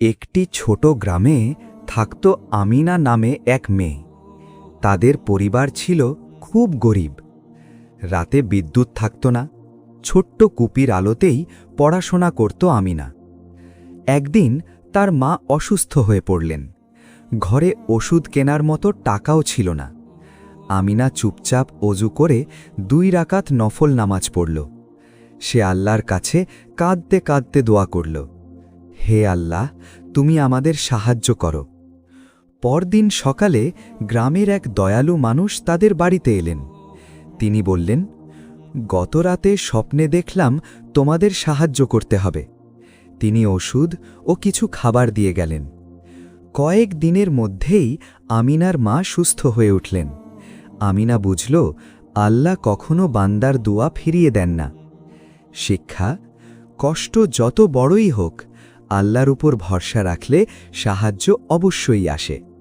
একটি ছোট গ্রামে থাকত আমিনা নামে এক মেয়ে। তাদের পরিবার ছিল খুব গরিব। রাতে বিদ্যুৎ থাকত না, ছোট্ট কুপির আলোতেই পড়াশোনা করত আমিনা। একদিন তার মা অসুস্থ হয়ে পড়লেন। ঘরে ওষুধ কেনার মতো টাকাও ছিল না। আমিনা চুপচাপ অজু করে 2 রাকাত নফল নামাজ পড়ল। সে আল্লাহর কাছে কাঁদতে কাঁদতে দোয়া করল, হে আল্লাহ, তুমি আমাদের সাহায্য করো। পরদিন সকালে গ্রামের এক দয়ালু মানুষ তাদের বাড়িতে এলেন। তিনি বললেন, গত রাতে স্বপ্নে দেখলাম তোমাদের সাহায্য করতে হবে। তিনি ওষুধ ও কিছু খাবার দিয়ে গেলেন। কয়েক দিনের মধ্যেই আমিনার মা সুস্থ হয়ে উঠলেন। আমিনা বুঝল, আল্লাহ কখনো বান্দার দোয়া ফিরিয়ে দেন না। শিক্ষা: কষ্ট যত বড়ই হোক, আল্লাহর উপর ভরসা রাখলে সাহায্য অবশ্যই আসে।